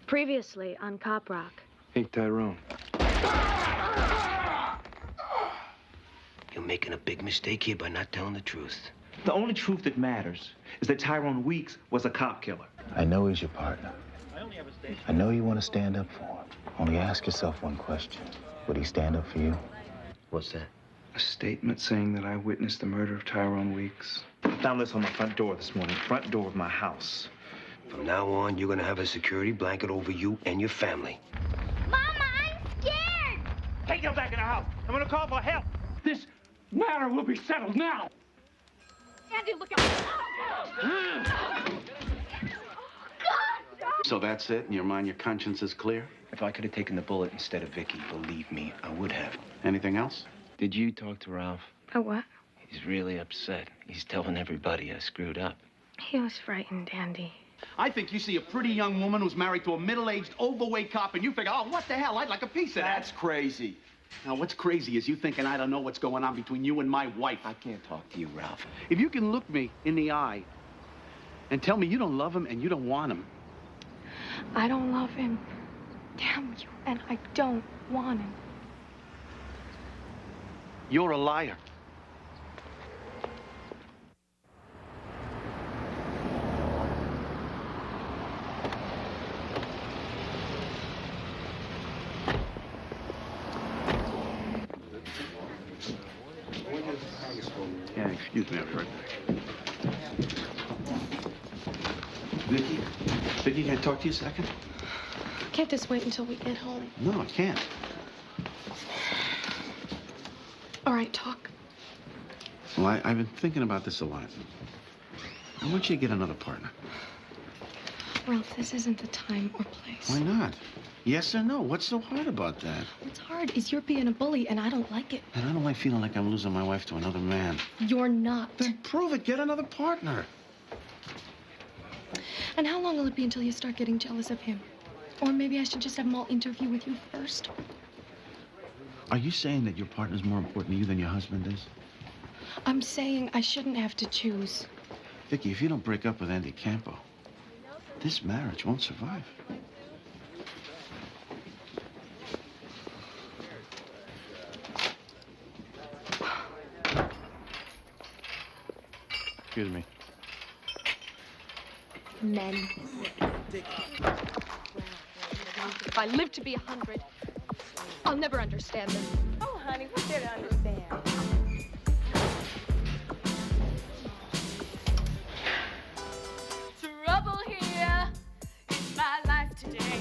Previously on Cop Rock. Hey, Tyrone. You're making a big mistake here by not telling the truth. The only truth that matters is that Tyrone Weeks was a cop killer. I know he's your partner. I know you want to stand up for him. Only ask yourself one question. Would he stand up for you? What's that? A statement saying that I witnessed the murder of Tyrone Weeks. Found this on my front door this morning, front door of my house. From now on, you're gonna have a security blanket over you and your family. Mama, I'm scared! Take him back in the house. I'm gonna call for help. This matter will be settled now. Andy, look out! So that's it? In your mind, your conscience is clear? If I could have taken the bullet instead of Vicky, believe me, I would have. Anything else? Did you talk to Ralph? Oh, what? He's really upset. He's telling everybody I screwed up. He was frightened, Andy. I think you see a pretty young woman who's married to a middle-aged, overweight cop, and you figure, oh, what the hell? I'd like a piece of that. That's crazy. Now, what's crazy is you thinking I don't know what's going on between you and my wife. I can't talk to you, Ralph. If you can look me in the eye and tell me you don't love him and you don't want him. I don't love him. Damn you. And I don't want him. You're a liar. Yeah, excuse me, I'll be right back. Vicky, can I talk to you a second? Can't just wait until we get home. No, I can't. All right, talk. Well, I've been thinking about this a lot. I want you to get another partner. Ralph, this isn't the time or place. Why not? Yes or no? What's so hard about that? What's hard is you're being a bully, and I don't like it. And I don't like feeling like I'm losing my wife to another man. You're not. Then prove it. Get another partner. And how long will it be until you start getting jealous of him? Or maybe I should just have them all interview with you first. Are you saying that your partner's more important to you than your husband is? I'm saying I shouldn't have to choose. Vicky, if you don't break up with Andy Campo, this marriage won't survive. Excuse me. Men. If I live to be 100, I'll never understand them. Oh, honey, what's there to understand? Trouble here in my life today.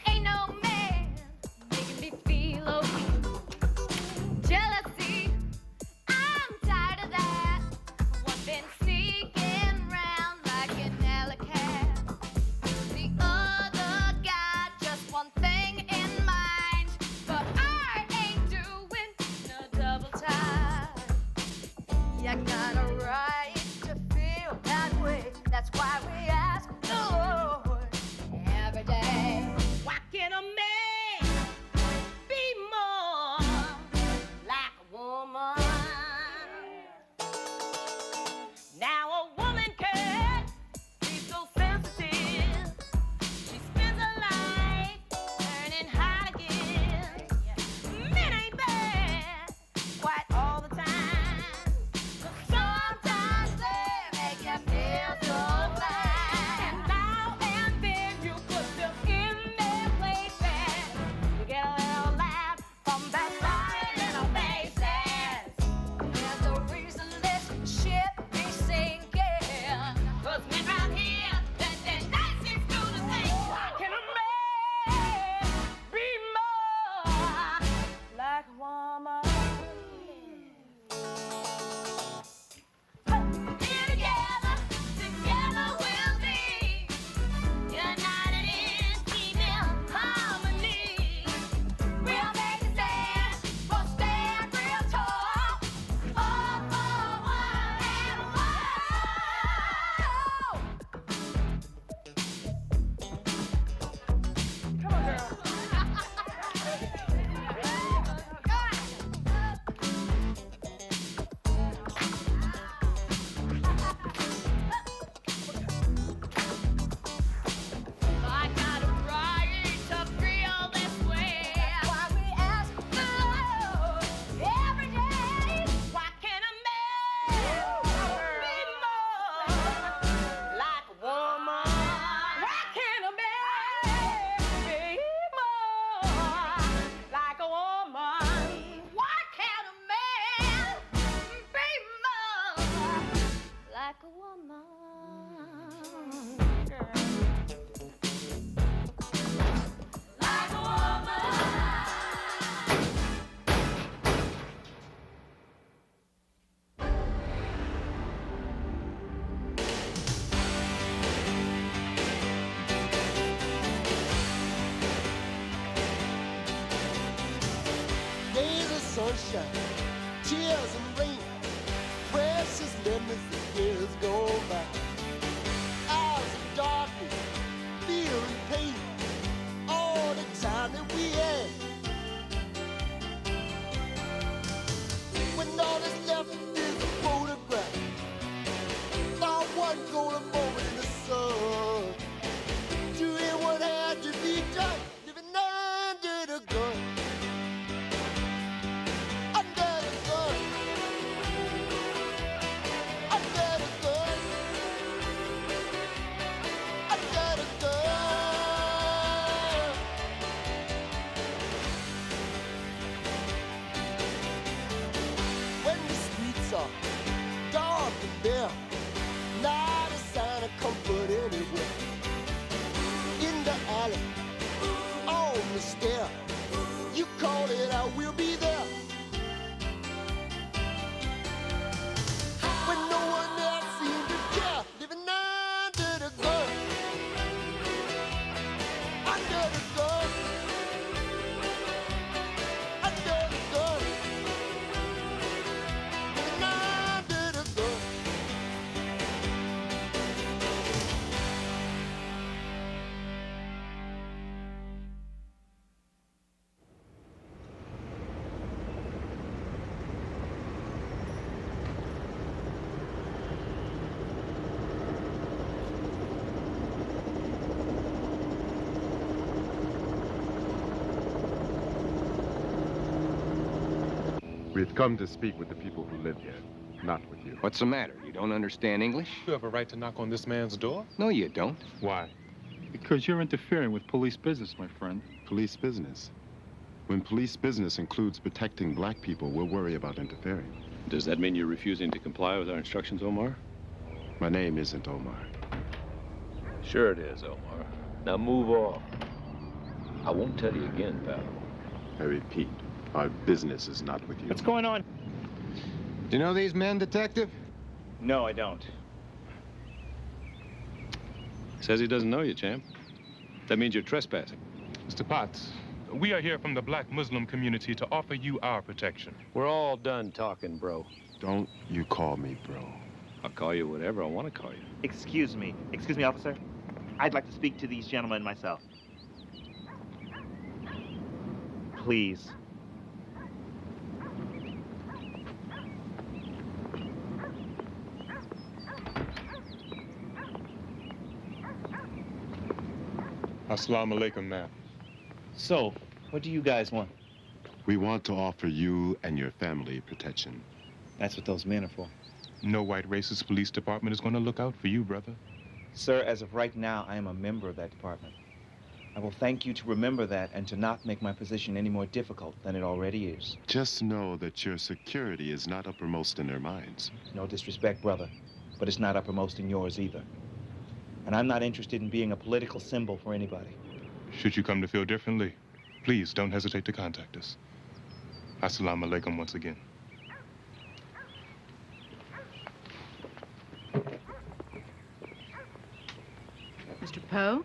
Ain't no man making me feel okay. Jealousy, I'm tired of that. One been sneaking round like an alley cat. The other got just one thing in mind, but I ain't doing no double sunshine, tears and rain, precious memories of years go by. Hours of darkness, fear and pain, all the time that we had. When all that's left is a photograph, not one golden moment in the sun. Doing what had to be done, living under the gun. Under the gun. Under the gun. Under the gun. When the streets are dark and bare, not a sign of comfort anywhere. In the alley, on the stair, you call it, I will be there. When no one else seemed to care, living under the gun. Under the gun. Under the gun. Living under the gun. We've come to speak with the people who live here, not with you. What's the matter? You don't understand English? You have a right to knock on this man's door? No, you don't. Why? Because you're interfering with police business, my friend. Police business? When police business includes protecting black people, we'll worry about interfering. Does that mean you're refusing to comply with our instructions, Omar? My name isn't Omar. Sure it is, Omar. Now move off. I won't tell you again, pal. I repeat, our business is not with you. What's going on? Do you know these men, Detective? No, I don't. Says he doesn't know you, champ. That means you're trespassing. Mr. Potts, we are here from the black Muslim community to offer you our protection. We're all done talking, bro. Don't you call me bro. I'll call you whatever I want to call you. Excuse me, officer. I'd like to speak to these gentlemen myself. Please. Assalamu alaikum, ma'am. So, what do you guys want? We want to offer you and your family protection. That's what those men are for. No white racist police department is going to look out for you, brother. Sir, as of right now, I am a member of that department. I will thank you to remember that and to not make my position any more difficult than it already is. Just know that your security is not uppermost in their minds. No disrespect, brother, but it's not uppermost in yours either. And I'm not interested in being a political symbol for anybody. Should you come to feel differently, please don't hesitate to contact us. Assalamu alaikum once again. Mr. Poe,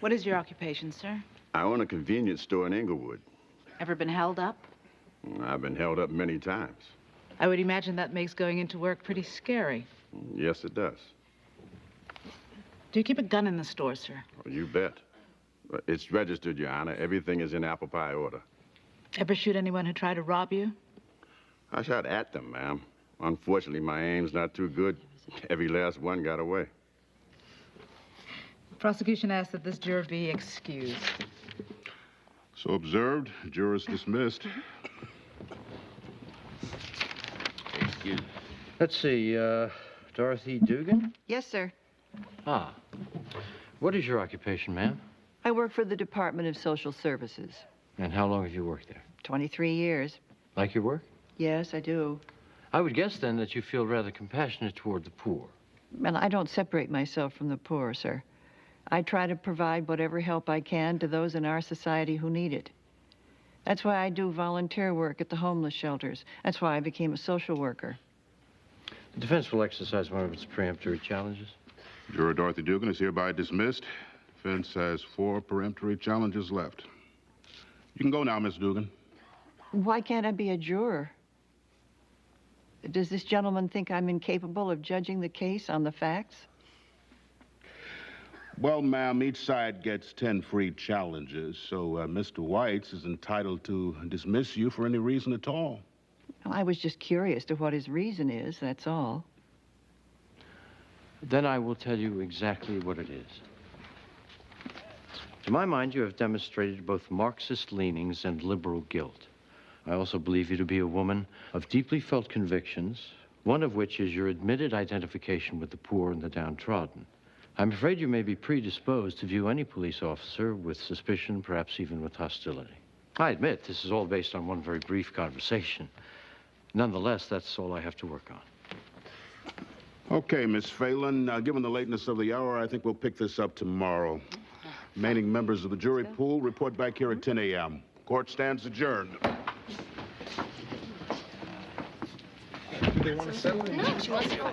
what is your occupation, sir? I own a convenience store in Inglewood. Ever been held up? I've been held up many times. I would imagine that makes going into work pretty scary. Yes, it does. Do you keep a gun in the store, sir? Oh, you bet. It's registered, Your Honor. Everything is in apple pie order. Ever shoot anyone who tried to rob you? I shot at them, ma'am. Unfortunately, my aim's not too good. Every last one got away. Prosecution asks that this juror be excused. So observed, jurors dismissed. Excuse. Let's see, Dorothy Dugan? Yes, sir. Ah. What is your occupation, ma'am? I work for the Department of Social Services. And how long have you worked there? 23 years. Like your work? Yes, I do. I would guess, then, that you feel rather compassionate toward the poor. Well, I don't separate myself from the poor, sir. I try to provide whatever help I can to those in our society who need it. That's why I do volunteer work at the homeless shelters. That's why I became a social worker. The defense will exercise one of its peremptory challenges. Juror Dorothy Dugan is hereby dismissed. Defense has 4 peremptory challenges left. You can go now, Miss Dugan. Why can't I be a juror? Does this gentleman think I'm incapable of judging the case on the facts? Well, ma'am, each side gets 10 free challenges, so Mr. Whites is entitled to dismiss you for any reason at all. Well, I was just curious to what his reason is, that's all. Then I will tell you exactly what it is. To my mind, you have demonstrated both Marxist leanings and liberal guilt. I also believe you to be a woman of deeply felt convictions, one of which is your admitted identification with the poor and the downtrodden. I'm afraid you may be predisposed to view any police officer with suspicion, perhaps even with hostility. I admit this is all based on one very brief conversation. Nonetheless, that's all I have to work on. Okay, Miss Phelan, given the lateness of the hour, I think we'll pick this up tomorrow. Remaining members of the jury pool report back here at 10 a.m. Court stands adjourned. They want to settle? No, she wants to. Are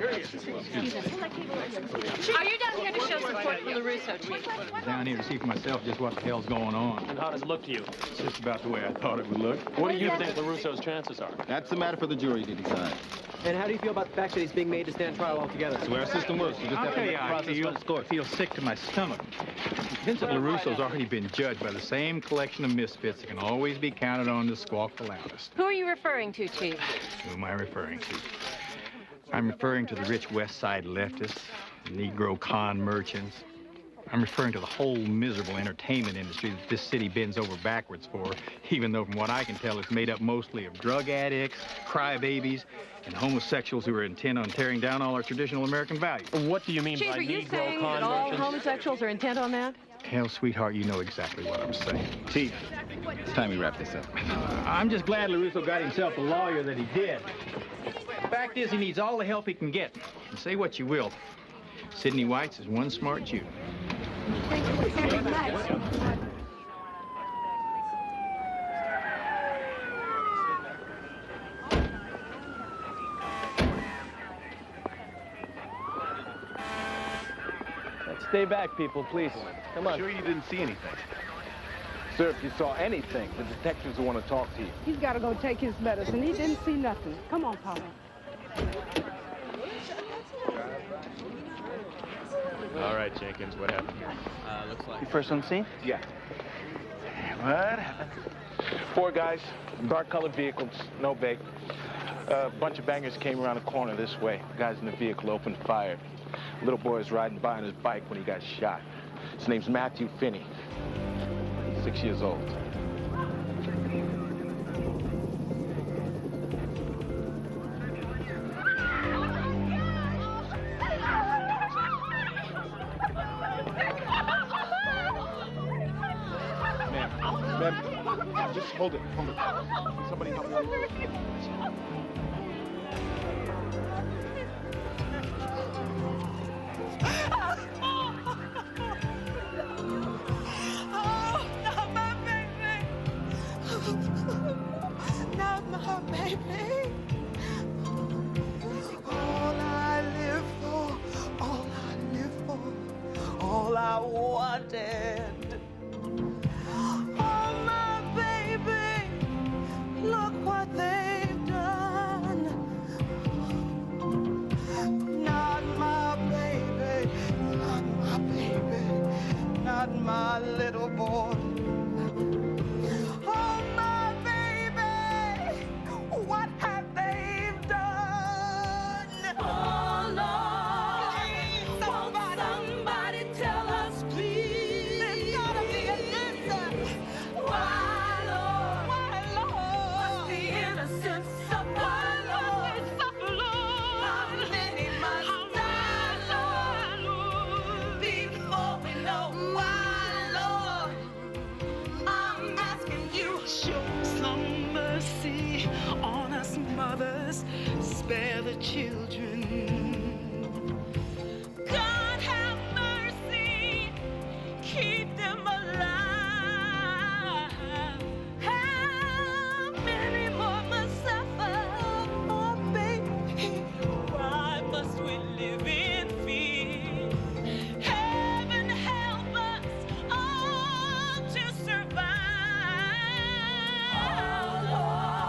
you down here to show support for LaRusso, Chief? Down here to see for myself just what the hell's going on. And how does it look to you? It's just about the way I thought it would look. What do you think LaRusso's chances are? That's the matter for the jury to decide. And how do you feel about the fact that he's being made to stand trial altogether? That's the way our system works. You just I'll have to tell let you, the I process run its course. feel sick to my stomach. Vincent LaRusso's already been judged by the same collection of misfits that can always be counted on to squawk the loudest. Who are you referring to, Chief? Who am I referring to? I'm referring to the rich West Side leftists, Negro con merchants. I'm referring to the whole miserable entertainment industry that this city bends over backwards for, even though from what I can tell, it's made up mostly of drug addicts, crybabies, and homosexuals who are intent on tearing down all our traditional American values. What do you mean Chief, by are you Negro saying con that all merchants? homosexuals are intent on that? Hell, sweetheart, you know exactly what I'm saying. Chief, it's time we wrap this up. I'm just glad LaRusso got himself the lawyer that he did. The fact is, he needs all the help he can get. And say what you will, Sidney Whites is one smart Jew. Stay back, people, please. Come on. Sure you didn't see anything? Sir, if you saw anything, the detectives will want to talk to you. He's got to go take his medicine. He didn't see nothing. Come on, Paula. All right, Jenkins, what happened? Looks like... You first on the scene? Yeah. What happened? 4 guys, dark-colored vehicles, no bait. A bunch of bangers came around the corner this way. Guys in the vehicle opened fire. A little boy was riding by on his bike when he got shot. His name's Matthew Finney. He's 6 years old. Ma'am, just hold it. Somebody help me. Oh, not my baby. Not my baby. All I live for, all I live for, all I wanted. Oh, my baby, look what they've done. Not my baby, not my baby, not my little boy. Oh, my baby, what have they done? Oh, Lord, somebody tell us, please. There's gotta be an answer. Why, Lord, must the innocent suffer, Lord? How many must die, Lord, before we know why, Lord? I'm asking you, show some mercy on us mothers, spare the children. God have mercy, keep them alive. How many more must suffer, oh baby? Why must we live in fear? Heaven help us all to survive. Oh, Lord.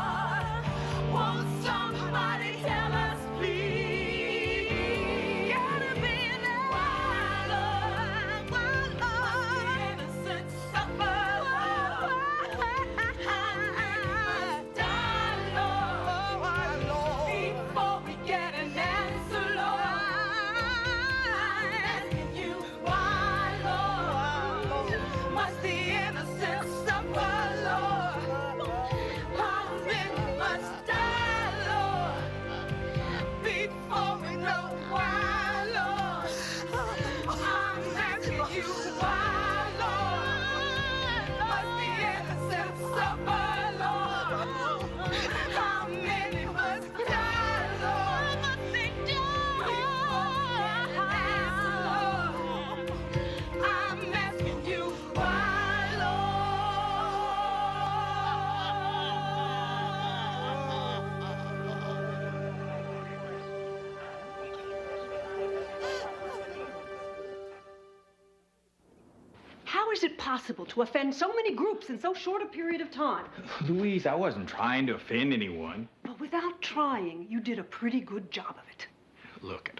is it possible to offend so many groups in so short a period of time? Louise, I wasn't trying to offend anyone. But without trying, you did a pretty good job of it. Look,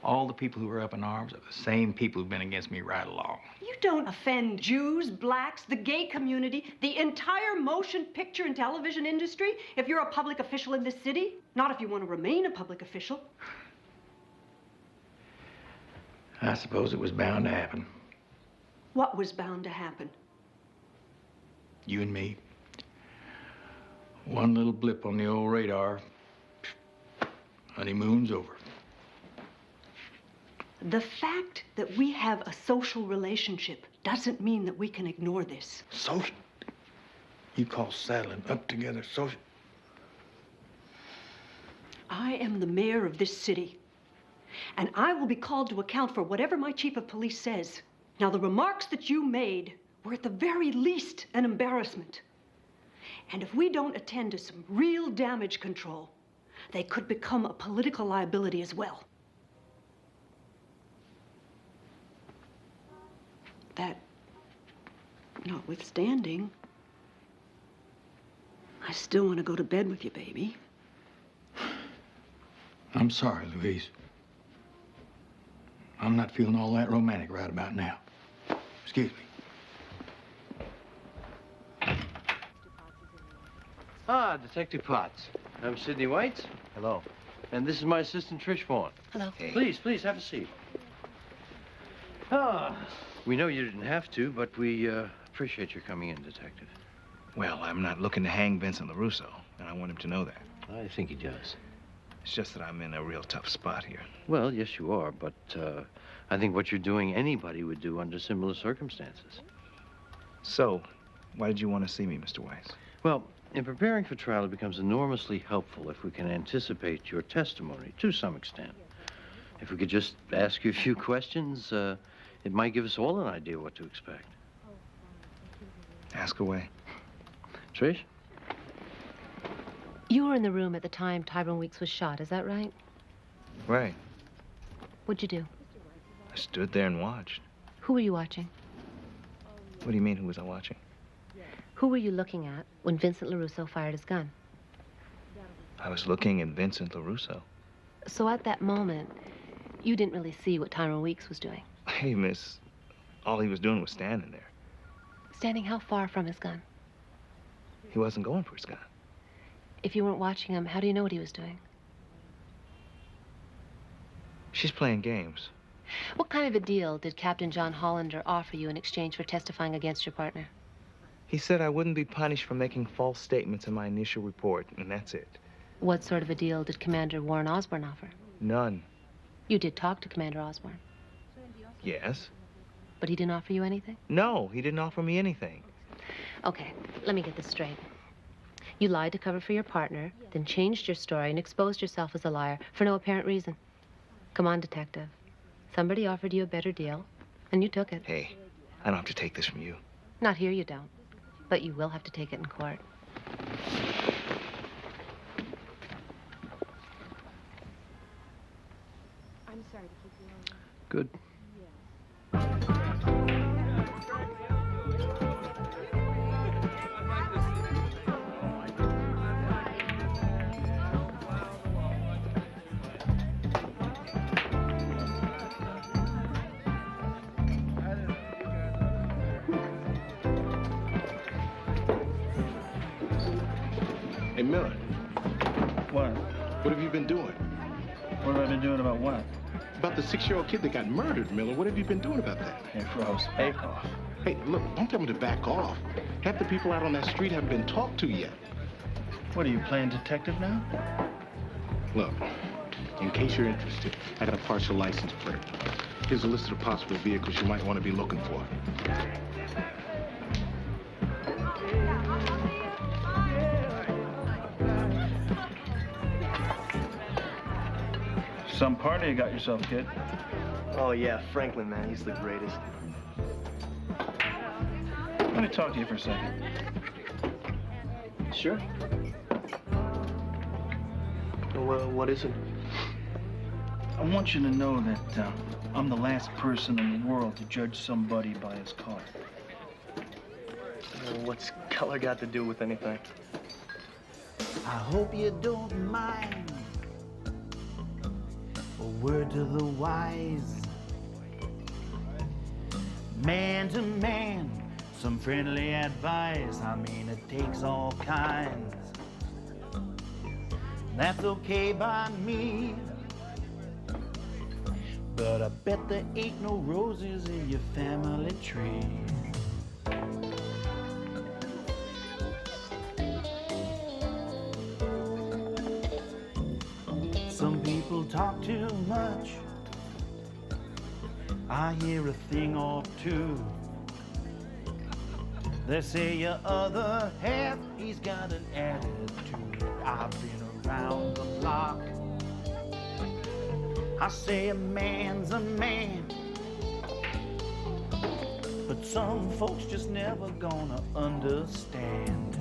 all the people who are up in arms are the same people who've been against me right along. You don't offend Jews, blacks, the gay community, the entire motion picture and television industry if you're a public official in this city. Not if you want to remain a public official. I suppose it was bound to happen. What was bound to happen? You and me. One little blip on the old radar. Honeymoon's over. The fact that we have a social relationship doesn't mean that we can ignore this. Social? You call saddling up together social? I am the mayor of this city, and I will be called to account for whatever my chief of police says. Now, the remarks that you made were at the very least an embarrassment. And if we don't attend to some real damage control, they could become a political liability as well. That notwithstanding, I still want to go to bed with you, baby. I'm sorry, Louise. I'm not feeling all that romantic right about now. Excuse me. Ah, Detective Potts. I'm Sidney White. Hello. And this is my assistant, Trish Vaughn. Hello. Hey. Please, have a seat. Ah, we know you didn't have to, but we appreciate your coming in, Detective. Well, I'm not looking to hang Vincent LaRusso, and I want him to know that. I think he does. It's just that I'm in a real tough spot here. Well, yes, you are, but I think what you're doing, anybody would do under similar circumstances. So, why did you want to see me, Mr. Weiss? Well, in preparing for trial, it becomes enormously helpful if we can anticipate your testimony to some extent. If we could just ask you a few questions, it might give us all an idea what to expect. Ask away. Trish? You were in the room at the time Tyrone Weeks was shot, is that right? Right. What'd you do? I stood there and watched. Who were you watching? What do you mean, who was I watching? Who were you looking at when Vincent LaRusso fired his gun? I was looking at Vincent LaRusso. So at that moment, you didn't really see what Tyrone Weeks was doing. Hey, miss, all he was doing was standing there. Standing how far from his gun? He wasn't going for his gun. If you weren't watching him, how do you know what he was doing? She's playing games. What kind of a deal did Captain John Hollander offer you in exchange for testifying against your partner? He said I wouldn't be punished for making false statements in my initial report, and that's it. What sort of a deal did Commander Warren Osborne offer? None. You did talk to Commander Osborne, Yes? but he didn't offer you anything? No, he didn't offer me anything. Okay, let me get this straight. You lied to cover for your partner, then changed your story and exposed yourself as a liar for no apparent reason. Come on, detective. Somebody offered you a better deal, and you took it. Hey, I don't have to take this from you. Not here, you don't. But you will have to take it in court. I'm sorry to keep you on. Good. Hey, Miller, What? what have you been doing? What have I been doing about what? About the 6-year-old kid that got murdered, Miller. What have you been doing about that? Hey, Froze, back off. Hey, look, don't tell me to back off. Half the people out on that street haven't been talked to yet. What, are you playing detective now? Look, in case you're interested, I got a partial license plate. Here's a list of possible vehicles you might want to be looking for. Some party you got yourself, kid. Oh, yeah, Franklin, man, he's the greatest. Let me talk to you for a second. Sure. Well, what is it? I want you to know that I'm the last person in the world to judge somebody by his car. What's color got to do with anything? I hope you don't mind a word to the wise. Man to man, some friendly advice. I mean, it takes all kinds. That's okay by me. But I bet there ain't no roses in your family tree. Some people talk too much. I hear a thing or two. They say your other half, he's got an attitude. I've been around the block. I say a man's a man, but some folks just never gonna understand.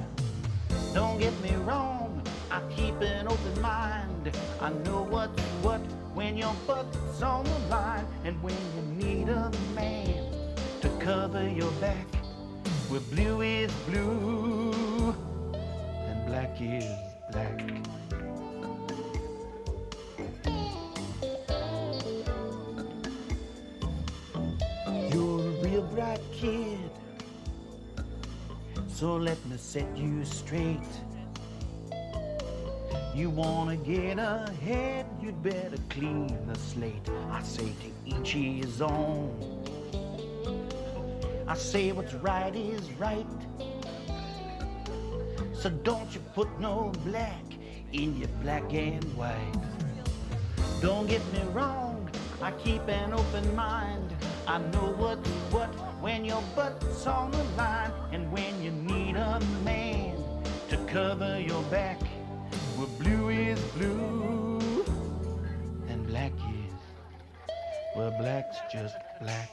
Don't get me wrong, I keep an open mind. I know what's what when your butt's on the line, and when you need a man to cover your back, where blue is blue and black is black. You're a real bright kid, so let me set you straight. You wanna get ahead, you'd better clean the slate. I say to each his own. I say what's right is right. So don't you put no black in your black and white. Don't get me wrong, I keep an open mind. I know what's what when your butt's on the line, and when you need a man to cover your back, where blue is blue and black is, well, black's just black.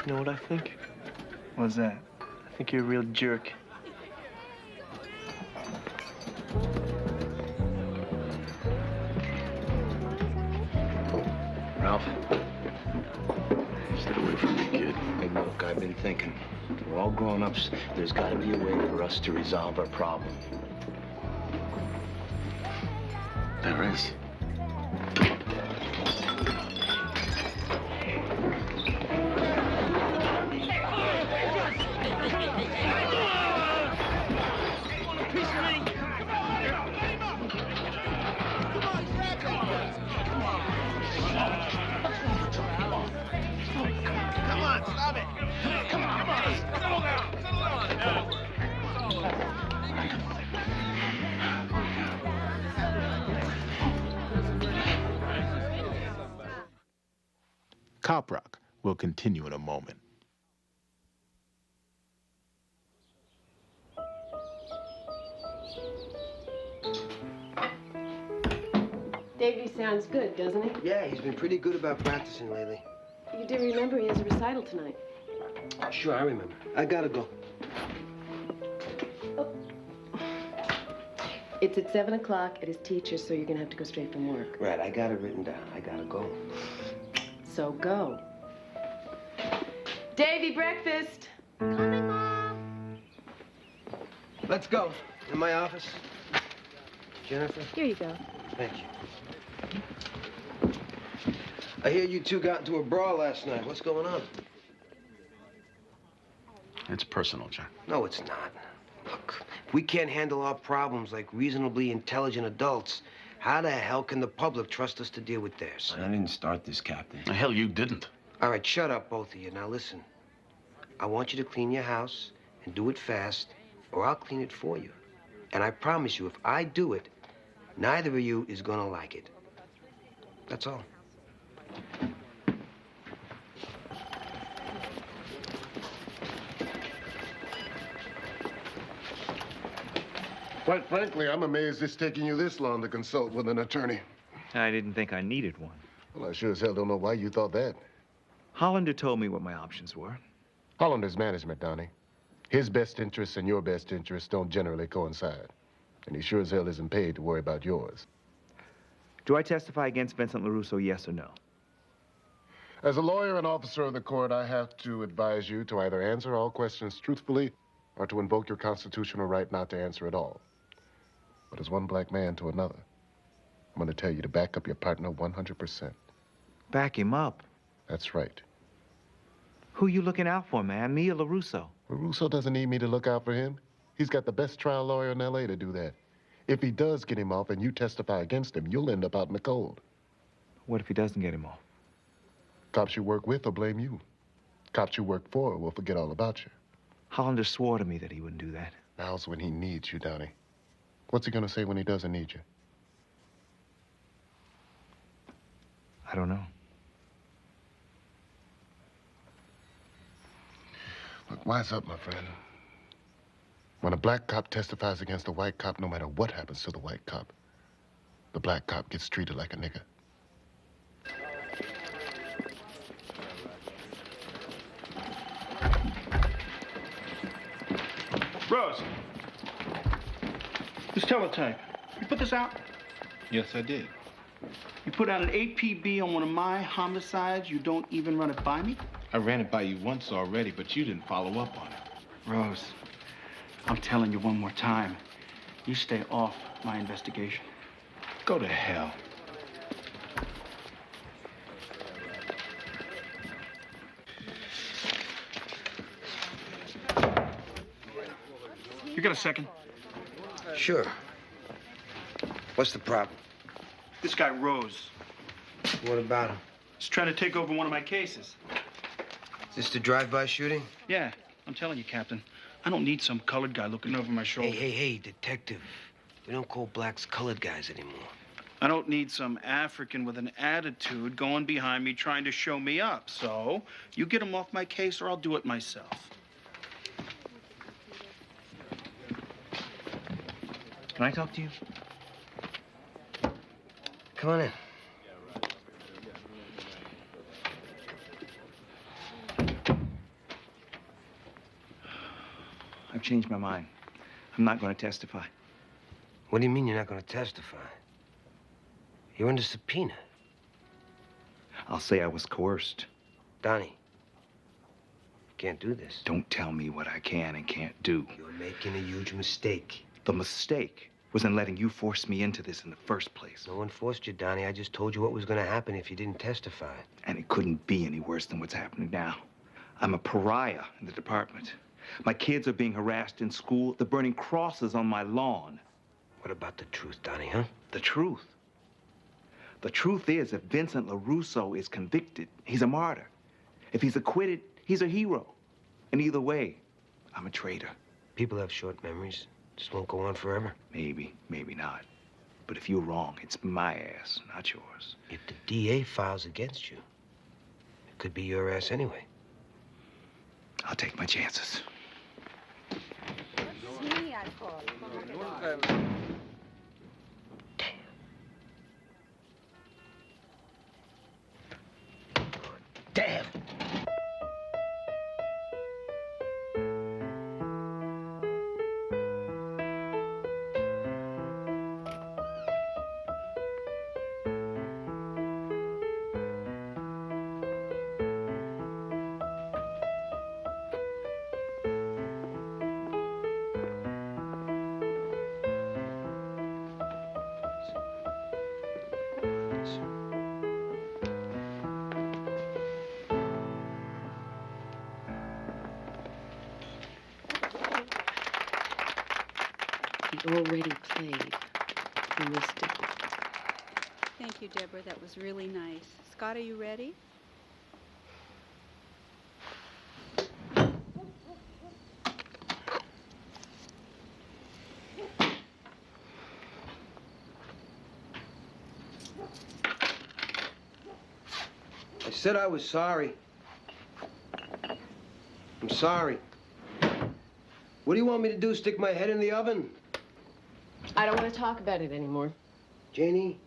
You know what I think? What's that? I think you're a real jerk. Ralph? Stay away from me, kid. Hey, look, I've been thinking. We're all grown-ups. There's got to be a way for us to resolve our problem. There is. Cop Rock will continue in a moment. Davey sounds good, doesn't he? Yeah, he's been pretty good about practicing lately. You do remember he has a recital tonight. Sure, I remember. I gotta go. It's at 7 o'clock at his teacher's, so you're gonna have to go straight from work. Right, I got it written down. I gotta go. So go. Davey, breakfast. Coming, Mom. Let's go. In my office. Jennifer? Here you go. Thank you. I hear you two got into a brawl last night. What's going on? It's personal, John. No, it's not. Look, if we can't handle our problems like reasonably intelligent adults, how the hell can the public trust us to deal with theirs? I didn't start this, Captain. The hell you didn't. All right, shut up, both of you. Now listen. I want you to clean your house and do it fast, or I'll clean it for you. And I promise you, if I do it, neither of you is gonna like it. That's all. Quite frankly, I'm amazed it's taking you this long to consult with an attorney. I didn't think I needed one. Well, I sure as hell don't know why you thought that. Hollander told me what my options were. Hollander's management, Donnie. His best interests and your best interests don't generally coincide. And he sure as hell isn't paid to worry about yours. Do I testify against Vincent LaRusso, yes or no? As a lawyer and officer of the court, I have to advise you to either answer all questions truthfully or to invoke your constitutional right not to answer at all. But as one black man to another, I'm going to tell you to back up your partner 100%. Back him up? That's right. Who you looking out for, man? Me or LaRusso? LaRusso doesn't need me to look out for him. He's got the best trial lawyer in L.A. to do that. If he does get him off and you testify against him, you'll end up out in the cold. What if he doesn't get him off? Cops you work with will blame you. Cops you work for will forget all about you. Hollander swore to me that he wouldn't do that. Now's when he needs you, Donnie. What's he gonna say when he doesn't need you? I don't know. Look, wise up, my friend. When a black cop testifies against a white cop, no matter what happens to the white cop, the black cop gets treated like a nigger. Rose, this teletype, you put this out? Yes, I did. You put out an APB on one of my homicides, you don't even run it by me? I ran it by you once already, but you didn't follow up on it. Rose, I'm telling you one more time, you stay off my investigation. Go to hell. You got a second? Sure. What's the problem? This guy, Rose. What about him? He's trying to take over one of my cases. Is this the drive-by shooting? Yeah, I'm telling you, Captain. I don't need some colored guy looking over my shoulder. Hey, detective. We don't call blacks colored guys anymore. I don't need some African with an attitude going behind me trying to show me up. So, you get him off my case or I'll do it myself. Can I talk to you? Come on in. I've changed my mind. I'm not going to testify. What do you mean you're not going to testify? You're under subpoena. I'll say I was coerced. Donnie, you can't do this. Don't tell me what I can and can't do. You're making a huge mistake. The mistake was in letting you force me into this in the first place. No one forced you, Donnie. I just told you what was going to happen if you didn't testify. And it couldn't be any worse than what's happening now. I'm a pariah in the department. My kids are being harassed in school. They're burning crosses on my lawn. What about the truth, Donnie, huh? The truth? The truth is, if Vincent LaRusso is convicted, he's a martyr. If he's acquitted, he's a hero. And either way, I'm a traitor. People have short memories. This won't go on forever. Maybe, maybe not. But if you're wrong, it's my ass, not yours. If the DA files against you, it could be your ass anyway. I'll take my chances. Damn! He already played. He missed it. Thank you, Deborah. That was really nice. Scott, are you ready? I said I was sorry. I'm sorry. What do you want me to do, stick my head in the oven? I don't want to talk about it anymore. Janie,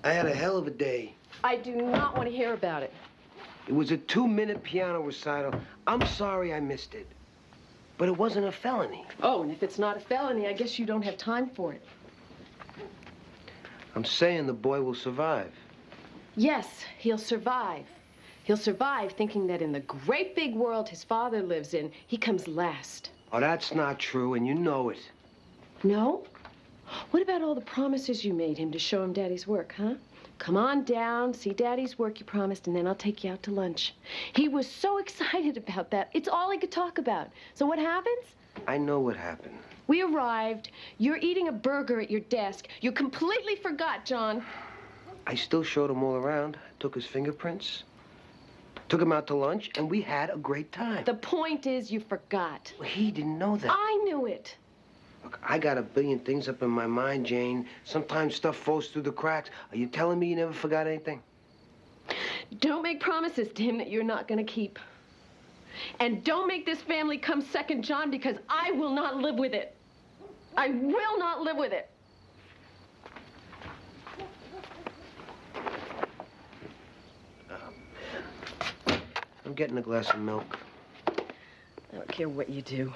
I had a hell of a day. I do not want to hear about it. It was a 2-minute piano recital. I'm sorry I missed it. But it wasn't a felony. Oh, and if it's not a felony, I guess you don't have time for it. I'm saying the boy will survive. Yes, he'll survive. He'll survive thinking that in the great big world his father lives in, he comes last. Oh, that's not true, and you know it. No? What about all the promises you made him to show him Daddy's work, huh? Come on down, see Daddy's work you promised, and then I'll take you out to lunch. He was so excited about that. It's all he could talk about. So what happens? I know what happened. We arrived. You're eating a burger at your desk. You completely forgot, John. I still showed him all around. Took his fingerprints. Took him out to lunch, and we had a great time. The point is you forgot. Well, he didn't know that. I knew it. Look, I got a billion things up in my mind, Jane. Sometimes stuff falls through the cracks. Are you telling me you never forgot anything? Don't make promises to him that you're not going to keep. And don't make this family come second, John, because I will not live with it. I will not live with it. I'm getting a glass of milk. I don't care what you do.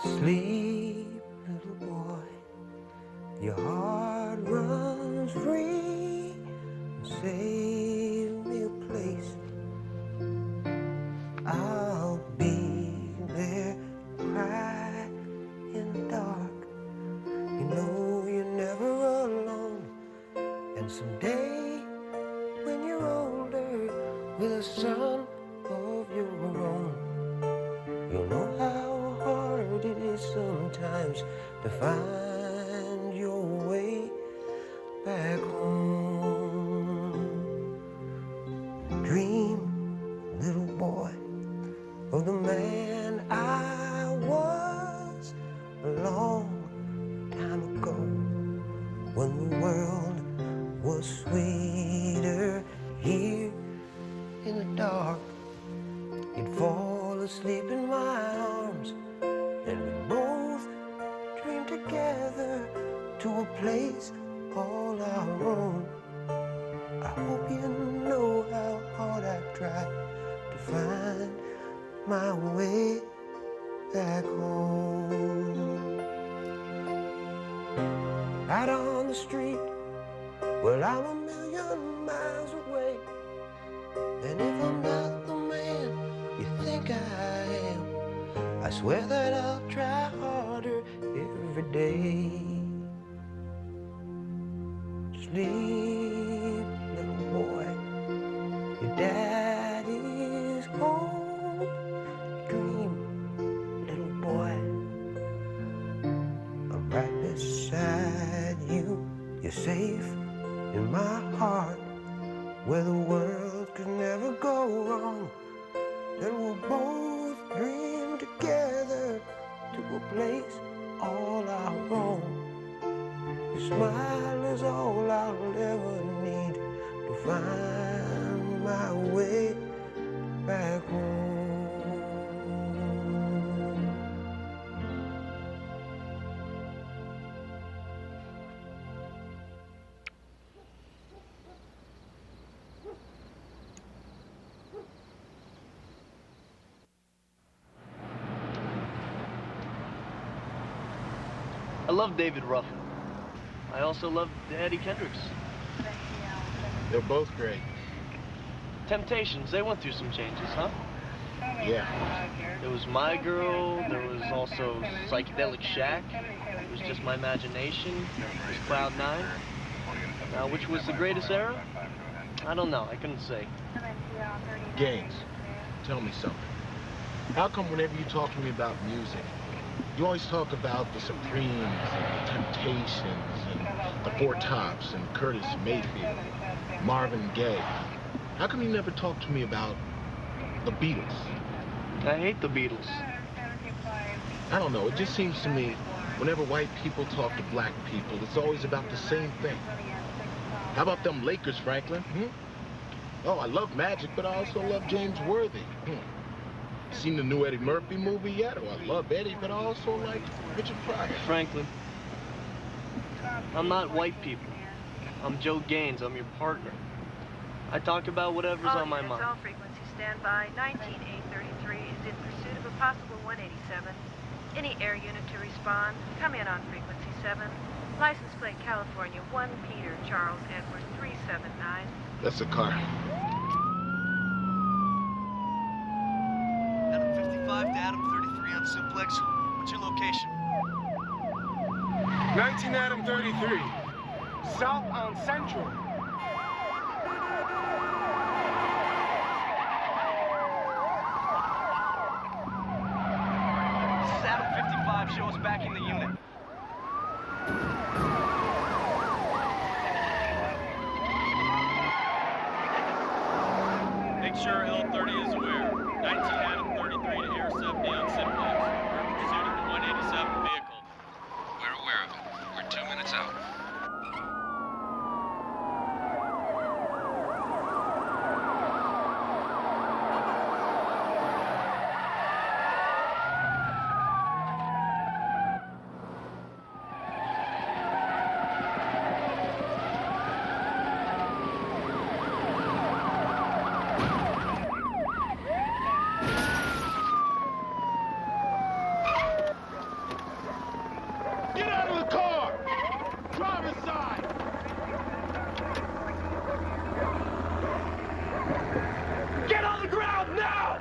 Sleep, little boy, your heart runs free. Save me a place. I'll be there, cry in the dark. You know you're never alone. And someday, when you're older, with a son of your own, you'll know how hard it is sometimes to find your way back home. Dream, little boy, of the man I was a long time ago, when the world was sweeter here in the dark. You'd fall asleep in my arms, and we both dream together to a place all our own. I hope you know how hard I tried to find my way back home. Out on the street, well, I'm a million miles away, and if I'm not the man you think I am, I swear that I'll try harder every day. Sleep, little boy, your daddy's home. Dream, little boy, I'm right beside you. You're safe in my heart, where the world could never go wrong. And we'll both dream together to a place all our own. Your smile is all I'll ever need to find my way back home. I love David Ruffin. I also love Eddie Kendricks. They're both great. Temptations, they went through some changes, huh? Yeah. There was My Girl, there was also Psychedelic Shack, it was Just My Imagination, there was Cloud 9. Now, which was the greatest era? I don't know, I couldn't say. Gaines, tell me something. How come whenever you talk to me about music, you always talk about the Supremes and the Temptations and the Four Tops and Curtis Mayfield, Marvin Gaye? How come you never talk to me about the Beatles? I hate the Beatles. I don't know, it just seems to me Whenever white people talk to black people, it's always about the same thing. How about them Lakers, Franklin? Oh, I love Magic, but I also love James Worthy. Seen the new Eddie Murphy movie yet? Oh, I love Eddie, but I also like Richard Pryor. Franklin, I'm not white people. I'm Joe Gaines. I'm your partner. I talk about whatever's on my mind. All frequency standby. 19833 is in pursuit of a possible 187. Any air unit to respond, come in on frequency 7. License plate California 1 Peter Charles Edward 379. That's a car. Adam 55 to Adam 33 on Simplex. What's your location? 19 Adam 33. South on Central. This is Adam 55. Show us back in the unit. Make sure L30 is aware. 19 Adam 33 to Air 70 on Simplex. We're in pursuit of the 187 vehicle. We're aware of it. We're 2 minutes out. Get out of the car! Driver's side! Get on the ground now!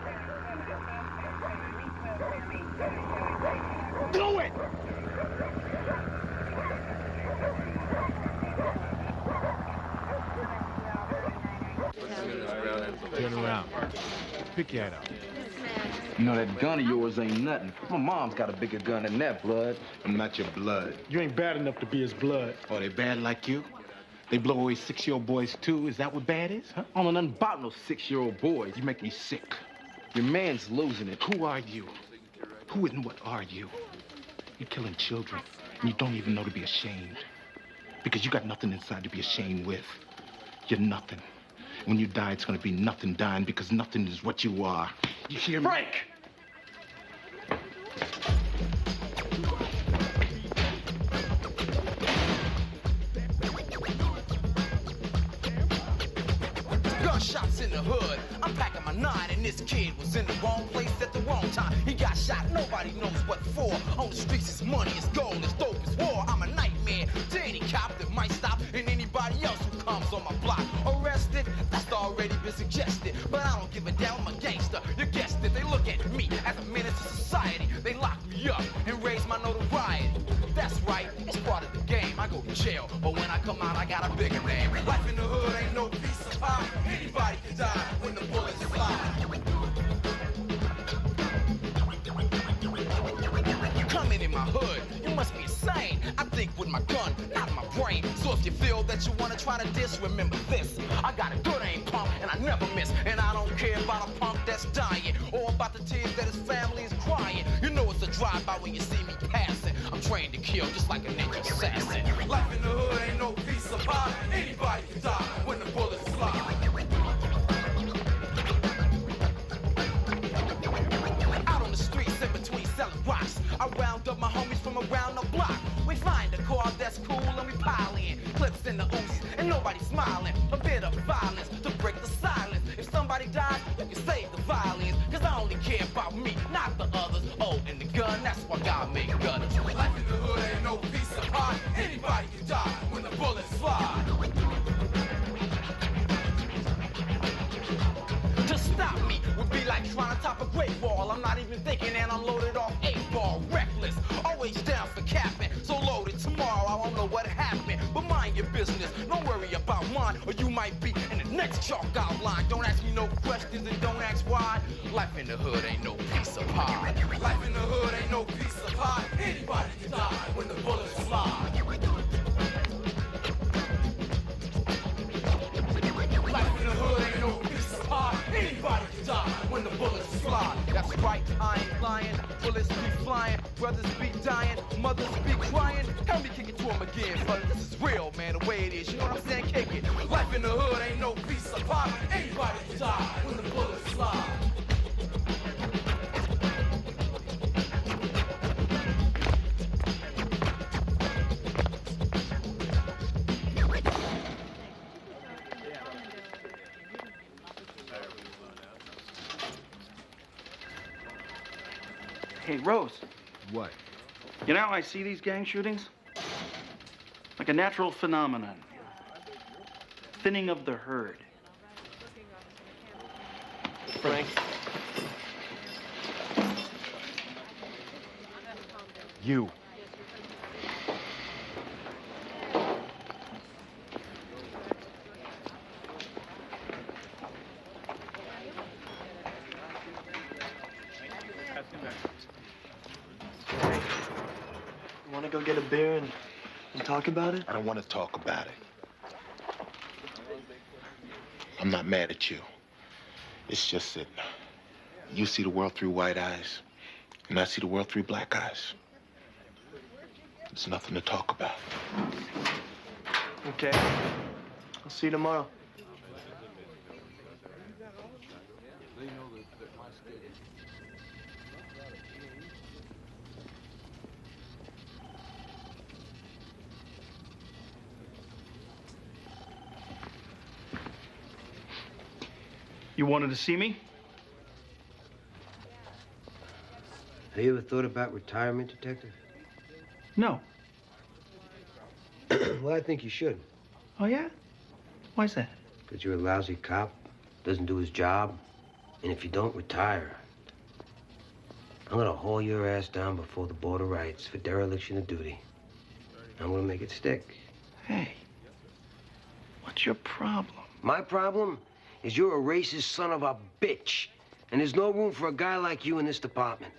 Do it! Turn around. Pick your head up. You know, that gun of yours ain't nothing. My mom's got a bigger gun than that, blood. I'm not your blood. You ain't bad enough to be his blood. Oh, they bad like you? They blow away 6-year-old boys, too? Is that what bad is, huh? I don't know nothing about no 6-year-old boys. You make me sick. Your man's losing it. Who are you? Who and what are you? You're killing children, and you don't even know to be ashamed. Because you got nothing inside to be ashamed with. You're nothing. When you die, it's gonna be nothing dying, because nothing is what you are. You hear me? Frank! Gunshots in the hood. I'm packing my 9 and this kid was in the wrong place at the wrong time. He got shot, nobody knows what for. On the streets it's money, it's gold, it's dope, it's war. I'm a nightmare to any cop that might stop and anybody else who comes on my block. Arrested, that's already been suggested. But I don't give a damn, I'm a gangster. You guessed it, they look at me as a menace to society. They lock me up and raise my notoriety. That's right, it's part of the game. I go to jail, but when I come out, I got a bigger name. Life in the hood ain't no piece of pie. Anybody can die when the bullets fly. Coming in my hood, you must be insane. I think with my gun, not my brain. So if you feel that you wanna try to diss, remember this. I got a good aim pump and I never miss. And I don't care about a punk that's dying or about the tears that his family is crying. You know it's a drive-by when you see me passing. I'm trained to kill just like a ninja assassin. Life in the hood ain't no piece of pie. Anybody can die when the bullets fly. Out on the streets in between selling rocks, I round up my homies from around the block. We find a car that's cool and we pile in. Clips in the Uzis and nobody smiling. A bit of violence to break the silence. If somebody dies, you can save the violence. Cause I only care about me, not the others. Oh, and the gun, that's why God made guns. Life in the hood ain't no piece of pie. Anybody can die when the bullets fly. To stop me would be like trying to top a great wall. I'm not even thinking and I'm loaded off 8-ball. Reckless, always down for capping. So loaded tomorrow, I won't know what happened. But mind your business, don't worry about mine. Or you might be in the next chalk outline. Don't ask me no questions and don't ask why. Life in the hood ain't no piece of pie. Life in the hood ain't no piece of pie. Anybody can die when the bullets fly. Life in the hood ain't no piece of pie. Anybody can die when the bullets fly. That's right, I ain't lying. Bullets be flying. Brothers be dying, mothers be crying. Help me kick it to him again, brother. This is real, man, the way it is. You know what I'm saying? Kick it. Life in the hood ain't no piece of pie. Anybody can die when the bullets fly. Hey, Rose. What? You know how I see these gang shootings? Like a natural phenomenon. Thinning of the herd. Frank. You. You want to go get a beer and talk about it? I don't want to talk about it. I'm not mad at you. It's just that you see the world through white eyes, and I see the world through black eyes. It's nothing to talk about. Okay. I'll see you tomorrow. You wanted to see me? Have you ever thought about retirement, Detective? No. Well, I think you should. Oh, yeah? Why's that? Because you're a lousy cop, doesn't do his job, and if you don't retire, I'm gonna haul your ass down before the Board of Rights for dereliction of duty. I'm gonna make it stick. Hey, what's your problem? My problem is you're a racist son of a bitch, and there's no room for a guy like you in this department.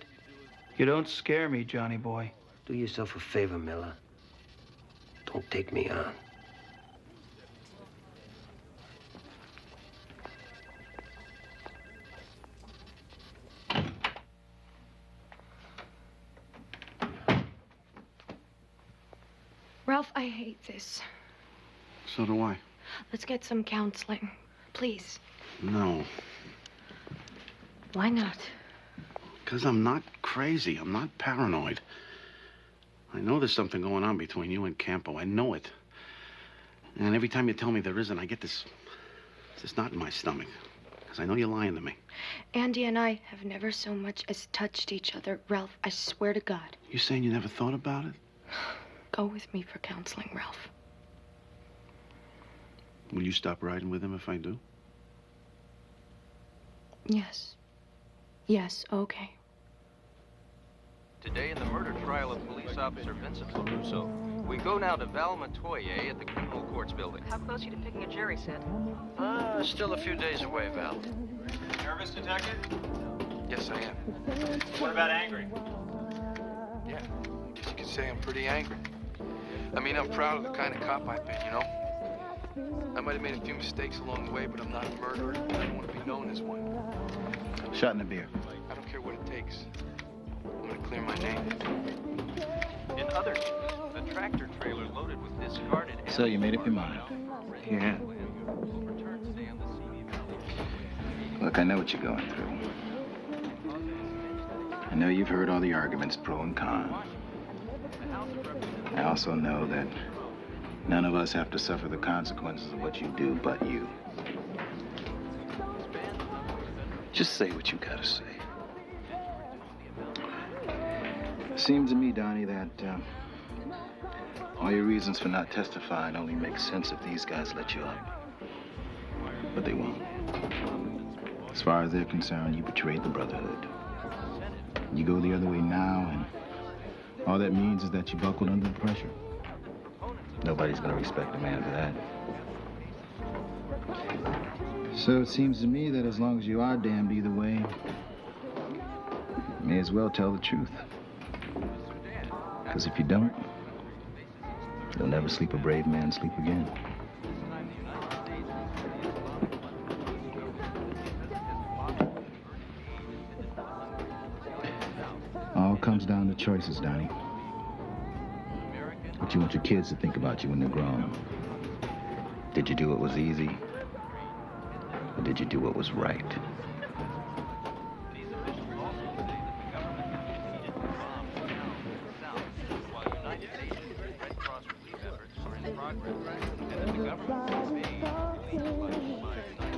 You don't scare me, Johnny boy. Do yourself a favor, Miller. Don't take me on. Ralph, I hate this. So do I. Let's get some counseling. Please. No, Why not? because I'm not crazy. I'm not paranoid. I know there's something going on between you and Campo. I know it. And every time you tell me there isn't, I get this knot in my stomach. Because I know you're lying to me. Andy and I have never so much as touched each other. Ralph, I swear to God. You saying you never thought about it? Go with me for counseling, Ralph. Will you stop riding with him if I do? Yes. Yes, okay. Today in the murder trial of police officer Vincent LaRusso. We go now to Val Montoya at the criminal courts building. How close are you to picking a jury, Sid? Still a few days away, Val. Nervous, Detective? Yes, I am. What about angry? Yeah, I guess you could say I'm pretty angry. I mean, I'm proud of the kind of cop I've been, you know? I might have made a few mistakes along the way, but I'm not a murderer. I don't want to be known as one. Shot in a beer. I don't care what it takes. I'm gonna clear my name. In other news, a tractor trailer loaded with discarded... So you made up your mind? Yeah. Look, I know what you're going through. I know you've heard all the arguments, pro and con. I also know that none of us have to suffer the consequences of what you do but you. Just say what you gotta say. Seems to me, Donnie, that all your reasons for not testifying only make sense if these guys let you up. But they won't. As far as they're concerned, you betrayed the Brotherhood. You go the other way now, and all that means is that you buckled under the pressure. Nobody's gonna respect a man for that. So it seems to me that as long as you are damned either way, you may as well tell the truth. Because if you don't, you'll never sleep a brave man's sleep again. All comes comes down to choices, Donnie. What you want your kids to think about you when they're grown. Did you do what was easy? Or did you do what was right? Progress, and the government is being